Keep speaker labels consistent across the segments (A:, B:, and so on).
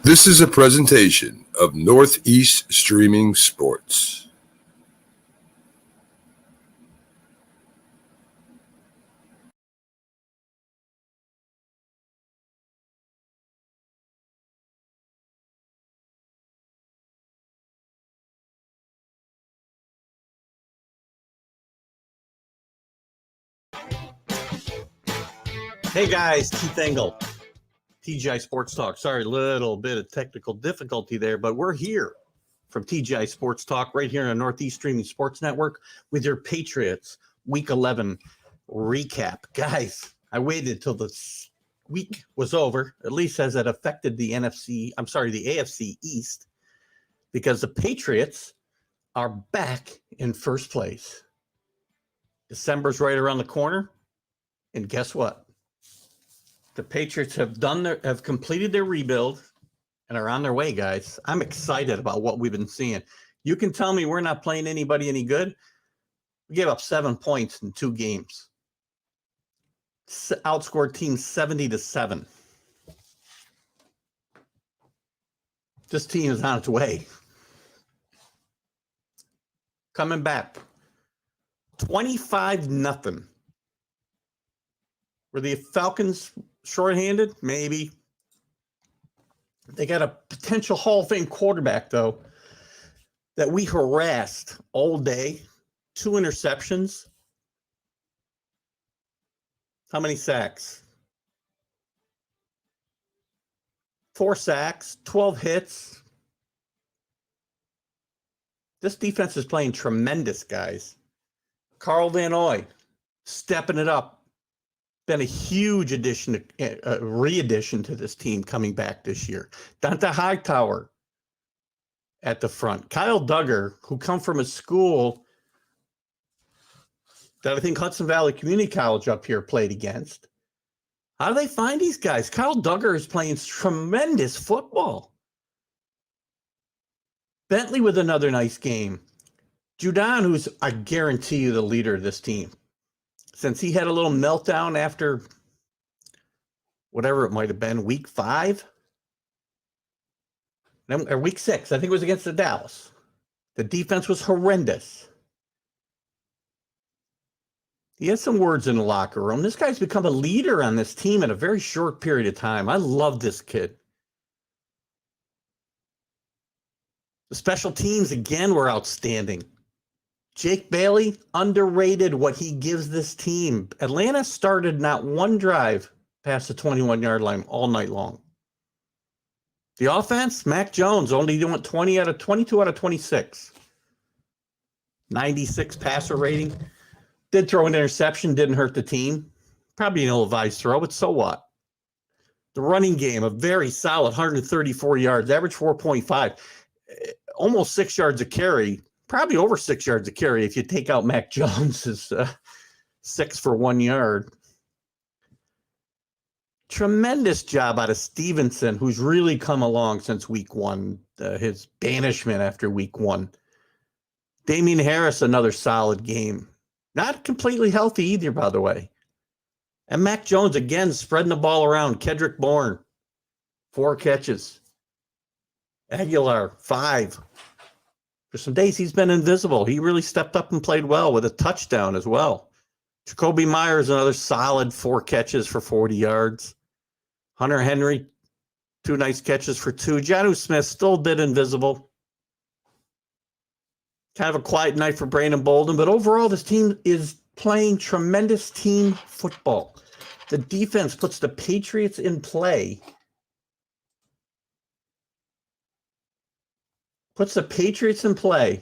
A: This is a presentation of Northeast Streaming Sports.
B: Hey guys, Keith Engel, TGI Sports Talk. Sorry, a little bit of technical difficulty there, but we're here from TGI Sports Talk right here on the Northeast Streaming Sports Network with your Patriots Week 11 recap. Guys, I waited till the week was over, at least as it affected the AFC East, because the Patriots are back in first place. December's right around the corner, and guess what? The Patriots have completed their rebuild and are on their way, guys. I'm excited about what we've been seeing. You can tell me we're not playing anybody any good. We gave up 7 points in 2 games. Outscored teams 70-7. This team is on its way. Coming back. 25-0. Were the Falcons shorthanded? Maybe. They got a potential Hall of Fame quarterback, though, that we harassed all day. 2 interceptions. How many sacks? 4 sacks, 12 hits. This defense is playing tremendous, guys. Carl Van Noy stepping it up. Been a huge re-addition to this team coming back this year. Dante Hightower at the front. Kyle Duggar, who come from a school that I think Hudson Valley Community College up here played against. How do they find these guys? Kyle Duggar is playing tremendous football. Bentley with another nice game. Judon, who's, I guarantee you, the leader of this team. Since he had a little meltdown after whatever it might have been, week 5 or week 6, I think it was against the Dallas. The defense was horrendous. He had some words in the locker room. This guy's become a leader on this team in a very short period of time. I love this kid. The special teams, again, were outstanding. Jake Bailey, underrated what he gives this team. Atlanta started not one drive past the 21-yard line all night long. The offense, Mac Jones only doing 22 out of 26. 96 passer rating. Did throw an interception, didn't hurt the team. Probably an ill-advised throw, but so what? The running game, a very solid 134 yards, average 4.5. Almost 6 yards a carry. Probably over 6 yards a carry if you take out Mac Jones's 6 for 1 yard. Tremendous job out of Stevenson, who's really come along since week 1, his banishment after week 1. Damian Harris, another solid game. Not completely healthy either, by the way. And Mac Jones, again, spreading the ball around. Kedrick Bourne, 4 catches. Aguilar, 5. For some days, he's been invisible. He really stepped up and played well with a touchdown as well. Jacoby Myers, another solid 4 catches for 40 yards. Hunter Henry, 2 nice catches for 2. Jonnu Smith still did invisible. Kind of a quiet night for Brandon Bolden, but overall, this team is playing tremendous team football. The defense puts the Patriots in play. Puts the Patriots in play.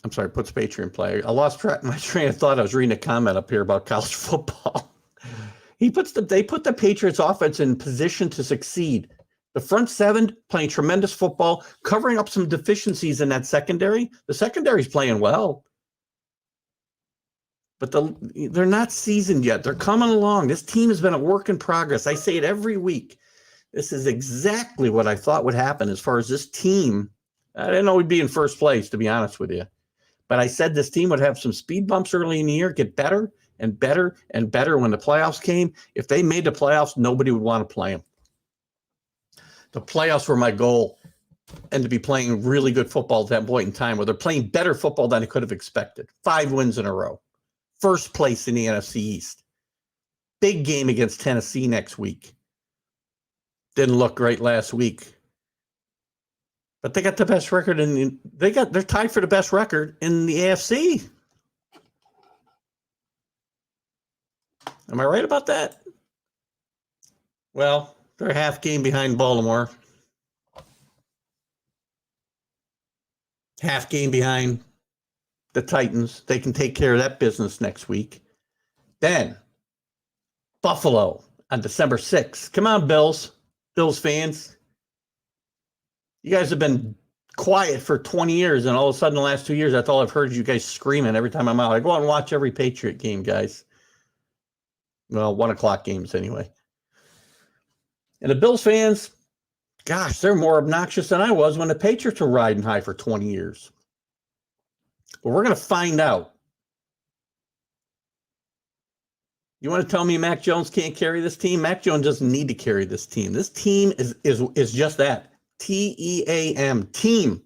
B: I'm sorry, puts Patriot in play. I lost my train of thought. I was reading a comment up here about college football. They put the Patriots offense in position to succeed. The front 7 playing tremendous football, covering up some deficiencies in that secondary. The secondary's playing well. But they're not seasoned yet. They're coming along. This team has been a work in progress. I say it every week. This is exactly what I thought would happen as far as this team. I didn't know we'd be in first place, to be honest with you. But I said this team would have some speed bumps early in the year, get better, and better and better when the playoffs came. If they made the playoffs, nobody would want to play them. The playoffs were my goal, and to be playing really good football at that point in time where they're playing better football than I could have expected. 5 wins in a row. First place in the NFC East. Big game against Tennessee next week. Didn't look great last week. But they got the best record they're tied for the best record in the AFC. Am I right about that? Well, they're a half game behind Baltimore. Half game behind the Titans. They can take care of that business next week. Then, Buffalo on December 6th. Come on, Bills fans. You guys have been quiet for 20 years, and all of a sudden the last 2 years, that's all I've heard you guys screaming every time I'm out. I go out and watch every Patriot game, guys. Well, 1 o'clock games anyway. And the Bills fans, gosh, they're more obnoxious than I was when the Patriots were riding high for 20 years. But we're going to find out. You want to tell me Mac Jones can't carry this team? Mac Jones doesn't need to carry this team. This team is just that. T-E-A-M, team.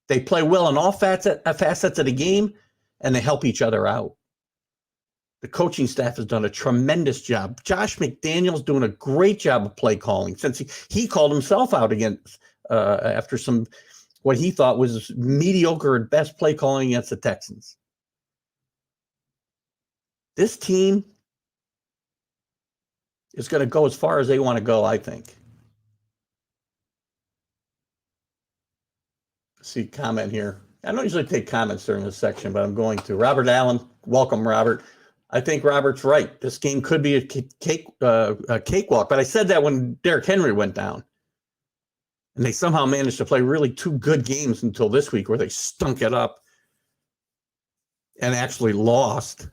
B: They play well in all facets of the game, and they help each other out. The coaching staff has done a tremendous job. Josh McDaniels doing a great job of play calling since he called himself out against after some what he thought was mediocre at best play calling against the Texans. This team is going to go as far as they want to go, I think. See comment here. I don't usually take comments during this section, but I'm going to. Robert Allen, welcome, Robert. I think Robert's right. This game could be a cakewalk, but I said that when Derrick Henry went down. And they somehow managed to play really 2 good games until this week where they stunk it up and actually lost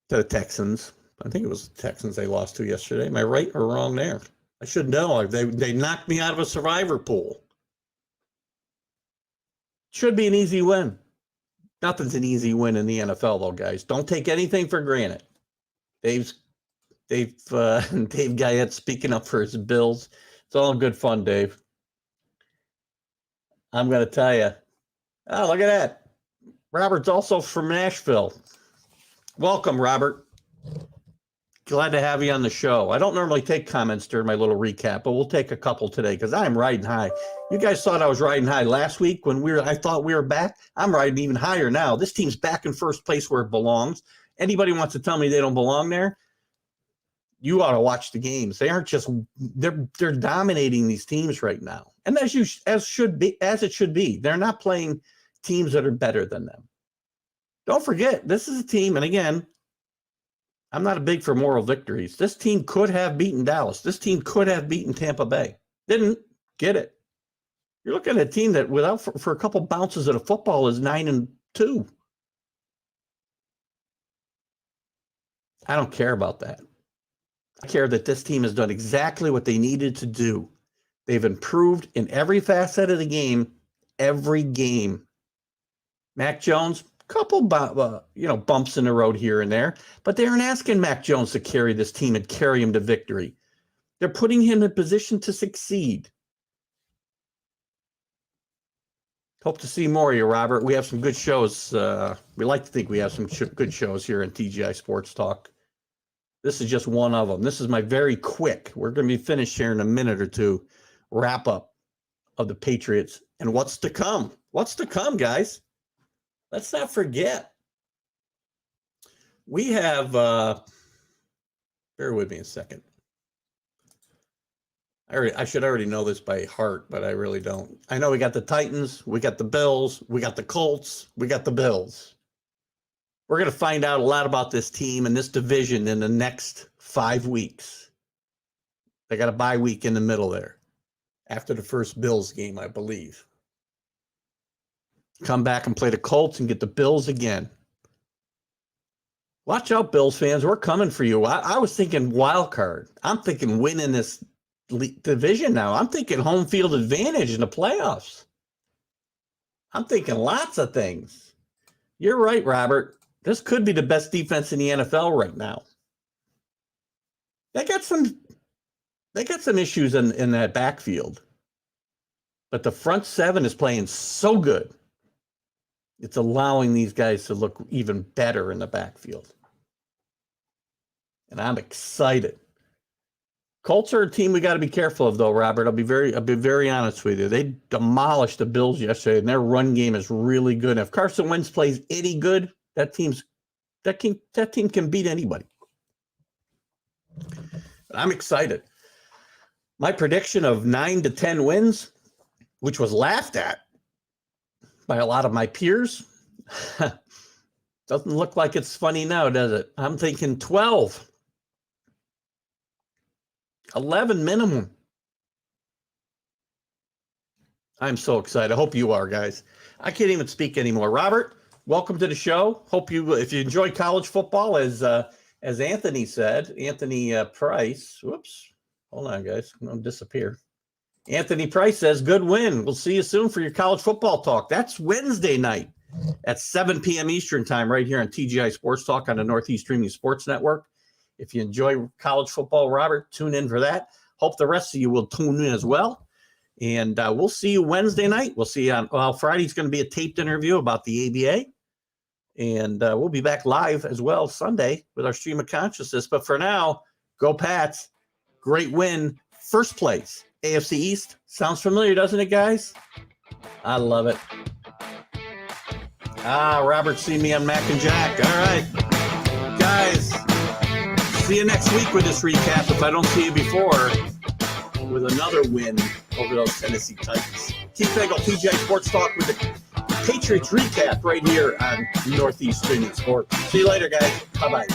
B: to the Texans. I think it was the Texans they lost to yesterday. Am I right or wrong there? I should know. They knocked me out of a survivor pool. Should be an easy win. Nothing's an easy win in the NFL, though, guys. Don't take anything for granted. Dave Guyette speaking up for his Bills. It's all good fun, Dave. I'm going to tell you. Oh, look at that. Robert's also from Nashville. Welcome, Robert. Glad to have you on the show. I don't normally take comments during my little recap, but we'll take a couple today because I'm riding high. You guys thought I was riding high last week when I thought we were back. I'm riding even higher now. This team's back in first place where it belongs. Anybody wants to tell me they don't belong there? You ought to watch the games. They aren't just they're dominating these teams right now. And as it should be. They're not playing teams that are better than them. Don't forget, this is a team, and again, I'm not a big for moral victories. This team could have beaten Dallas. This team could have beaten Tampa Bay. Didn't get it. You're looking at a team that without for a couple bounces of the football is 9-2. I don't care about that. I care that this team has done exactly what they needed to do. They've improved in every facet of the game, every game. Mac Jones, couple bumps in the road here and there, but they aren't asking Mac Jones to carry this team and carry him to victory. They're putting him in position to succeed. Hope to see more of you, Robert. We have some good shows. We like to think we have some good shows here in TGI Sports Talk. This is just one of them. This is my very quick, we're going to be finished here in a minute or two, wrap up of the Patriots and what's to come. What's to come, guys? Let's not forget. We have, bear with me a second. I should already know this by heart, but I really don't. I know we got the Titans, we got the Bills, we got the Colts, we got the Bills. We're going to find out a lot about this team and this division in the next 5 weeks. They got a bye week in the middle there after the first Bills game, I believe. Come back and play the Colts and get the Bills again. Watch out, Bills fans. We're coming for you. I was thinking wild card. I'm thinking winning this division now. I'm thinking home field advantage in the playoffs. I'm thinking lots of things. You're right, Robert. This could be the best defense in the NFL right now. They got some issues in that backfield. But the front seven is playing so good. It's allowing these guys to look even better in the backfield. And I'm excited. Colts are a team we got to be careful of, though, Robert. I'll be very honest with you. They demolished the Bills yesterday, and their run game is really good. And if Carson Wentz plays any good, that team can beat anybody. I'm excited. My prediction of 9 to 10 wins, which was laughed at by a lot of my peers, doesn't look like it's funny now, does it? I'm thinking 12. 11 minimum. I'm so excited. I hope you are, guys. I can't even speak anymore. Robert, welcome to the show. Hope if you enjoy college football, as Anthony said, Anthony Price. Whoops. Hold on, guys. I'm going to disappear. Anthony Price says, good win. We'll see you soon for your college football talk. That's Wednesday night at 7 p.m. Eastern time right here on TGI Sports Talk on the Northeast Streaming Sports Network. If you enjoy college football, Robert, tune in for that. Hope the rest of you will tune in as well. And we'll see you Wednesday night. We'll see you on, Friday's going to be a taped interview about the ABA. And we'll be back live as well Sunday with our Stream of Consciousness. But for now, go Pats. Great win. First place. AFC East. Sounds familiar, doesn't it, guys? I love it. Robert, see me on Mac and Jack. All right. Guys, see you next week with this recap, if I don't see you before, with another win over those Tennessee Titans. Keith Fagel, TGI Sports Talk with the Patriots recap right here on Northeast Streaming Sports. See you later, guys. Bye-bye.